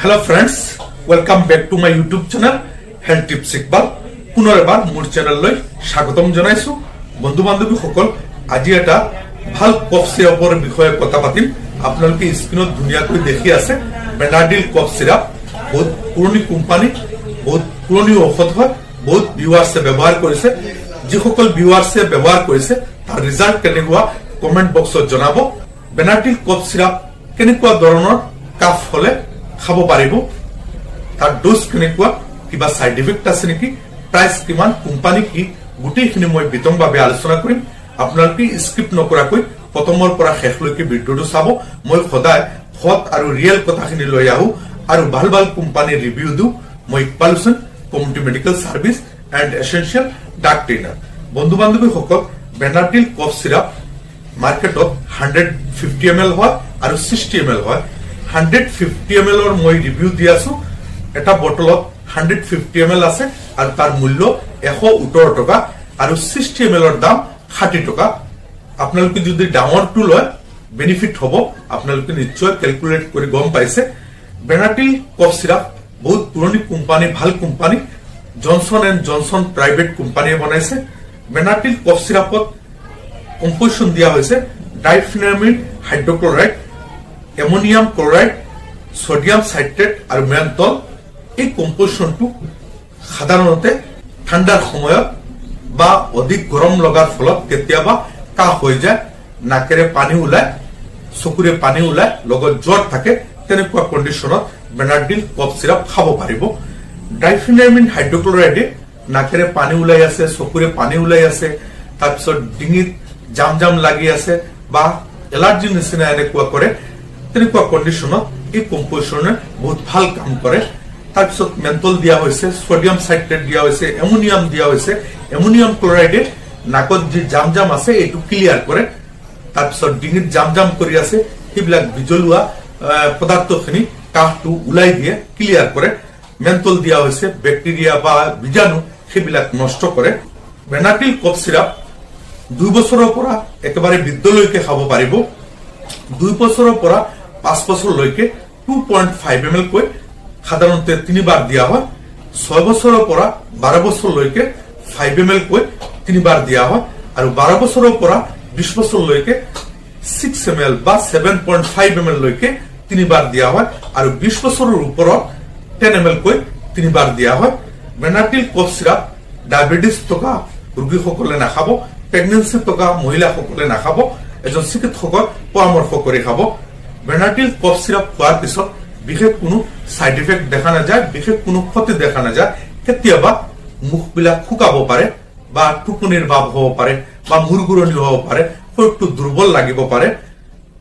Hello friends, welcome back to my YouTube channel Health Tips Ikbal. পুনৰ এবাৰ মোৰ চেনেললৈ স্বাগতম জনাইছো। বন্ধু বান্ধৱী সকল, আজি এটা ভাল কফ সিৰাপৰ বিষয়ে কথা পাতিম। আপোনালোকে স্ক্ৰিনত ধুনীয়াকৈ দেখি আছে বেনাডিল কফ সিৰাপ। বহুত পুৰণি কোম্পানী, বহুত পুৰণি ঔষধ হয়, বহুত ভিউৱাৰ্ছে ব্যৱহাৰ কৰিছে। যিসকল ভিউৱাৰ্ছে ব্যৱহাৰ কৰিছে তাৰ ৰিজাল্ট কেনেকুৱা কমেন্ট বক্সত জনাব। বেনাডিল কফ সিৰাপ কেনেকুৱা ধৰণৰ কাফ হলে খাব পাৰিব, তাৰ ডোজ কেনেকুৱা, কিবা সাইড ইফেক্ট আছে নেকি, প্ৰাইস কিমান, কোম্পানী কি, গোটেইখিনি মই বিতংভাৱে আলোচনা কৰিম। আপোনালোকে স্কিপ নকৰাকৈ প্ৰথমৰ পৰা শেষলৈকে ভিডিঅটো চাব। মই সদায় সৎ আৰু ৰিয়েল কথাখিনি লৈ আহো আৰু ভাল ভাল কোম্পানীৰ ৰিভিউ দিওঁ। মই Iqbal Hussain, community medical service and essential ডাক ট্ৰেইনাৰ। বন্ধু বান্ধৱীসকল, বেনাডিল কফ সিৰাপ মাৰ্কেটত 150 ml হয় আৰু 60 ml হয়। 150 ml মই ৰিভিউ দি আছো। এটা বটলত 150 ml আছে আৰু তাৰ মূল্য 117 টকা আৰু 60 ml দাম 60 টকা। আপোনালোকে যদি ডাঙৰটো লয় বেনিফিট হ'ব। আপোনালোকে নিশ্চয় ক্যালকুলেট কৰি গম পাইছে। বেনাডিল কফ সিৰাপ বহুত পুৰণি কোম্পানী, ভাল company, Johnson and Johnson private কোম্পানীয়ে বনাইছে। বেনাডিল কফ সিৰাপত কম্পোজিশন দিয়া হৈছে ডাইফেনামিন হাইড্ৰক্লোৰাইড, এমোনিয়াম ক্লোৰাইড, সোডিয়াম সাইট্ৰেট আৰু মেন্থল। এই কম্পোজিশনটো সাধাৰণতে ঠাণ্ডাৰ সময়ত বা অধিক গৰম লগাৰ ফলত কেতিয়াবা কাহ হৈ যায়, নাকেৰে পানী ওলায়, চকুৰে পানী ওলায়, লগত জ্বৰ থাকে, তেনেকুৱা কণ্ডিশনত বেনাডিল কফ সিৰাপ খাব পাৰিব। ডাইফেনামিন হাইড্ৰক্লোৰাইডে নাকেৰে পানী ওলাই আছে, চকুৰে পানী ওলাই আছে, তাৰপিছত ডিঙিত জাম জাম লাগি আছে বা এলাৰ্জি নিচিনা এনেকুৱা কৰে, তেনেকুৱা কণ্ডিশনত এই কম্পোজিশনে বহুত ভাল কাম কৰে। তাৰপিছত মেন্থল দিয়া হৈছে, সোডিয়াম সাইট্ৰেট দিয়া হৈছে, এমোনিয়াম দিয়া হৈছে। এমোনিয়াম ক্লোৰাইডে নাকত যি জাম জাম আছে এইটো ক্লিয়াৰ কৰে। তাৰপিছত ডিঙিত জাম জাম কৰি আছে সেইবিলাক বিজলুৱা পদাৰ্থখিনি কাহটো ওলাই দিয়ে, ক্লিয়াৰ কৰে। মেন্থল দিয়া হৈছে বেক্টেৰিয়া বা বীজাণু সেইবিলাক নষ্ট কৰে। বেনাডিল কফ সিৰাপ 2 বছৰৰ পৰা একেবাৰে বৃদ্ধলৈকে খাব পাৰিব। 2 বছৰৰ পৰা 5 বছৰলৈকে 2.5 ml কৈ সাধাৰণতে 3 বাৰ দিয়া হয়। 6 বছৰৰ পৰা 12 বছৰলৈকে 5 ml কৈ 3 বাৰ দিয়া হয় আৰু 12 বছৰৰ পৰা 20 বছৰলৈকে 6 ml বা 7.5 ml লৈকে 3 বাৰ দিয়া হয় আৰু 20 বছৰৰ ওপৰত 10 ml কৈ 3 বাৰ দিয়া হয়। বেনাডিল কফ সিৰাপ ডায়াবেটিস থকা ৰোগীসকলে নাখাব, প্ৰেগনেন্সি থকা মহিলাসকলে নাখাব, এজন চিকিৎসকৰ পৰামৰ্শ কৰি খাব। বেনাডিল কফ সিৰাপ খোৱাৰ পিছত বিশেষ কোনো সাইড ইফেক্ট দেখা নাযায়, বিশেষ কোনো ক্ষতি দেখা নাযায়। কেতিয়াবা মুখবিলাক শুকাব পাৰে বা টোপনিৰ ভাৱ হ'ব পাৰে বা মূৰ ঘূৰণি হ'ব পাৰে, শৰীৰটো দুৰ্বল লাগিব পাৰে।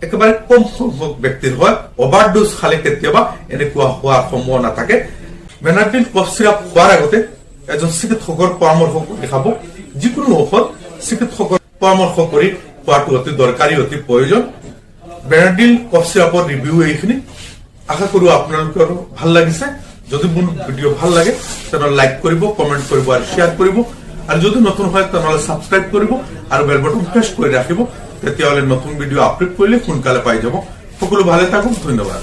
একেবাৰে কম সংখ্যক ব্যক্তিৰ হয়, অভাৰডোজ খালে কেতিয়াবা এনেকুৱা হোৱাৰ সম্ভাৱনা থাকে। বেনাডিল কফ সিৰাপ খোৱাৰ আগতে এজন চিকিৎসকৰ পৰামৰ্শ কৰি খাব। যিকোনো ঔষধ চিকিৎসকৰ পৰামৰ্শ কৰি খোৱাটো অতি দৰকাৰী, অতি প্ৰয়োজন। বেনাডিল কফ সিৰাপৰ ৰিভিউ এইখিনি। আশা কৰো আপোনালোকৰ ভাল লাগিছে। যদি মোৰ ভিডিঅ' ভাল লাগে তেনেহলে লাইক কৰিব, কমেন্ট কৰিব আৰু শ্বেয়াৰ কৰিব। আৰু যদি নতুন হয় তেনেহলে সাবস্ক্ৰাইব কৰিব আৰু বেল বটন প্ৰেছ কৰি ৰাখিব। তেতিয়াহলে নতুন ভিডিঅ' আপলোড কৰিলে সোনকালে পাই যাব। সকলো ভালে থাকক, ধন্যবাদ।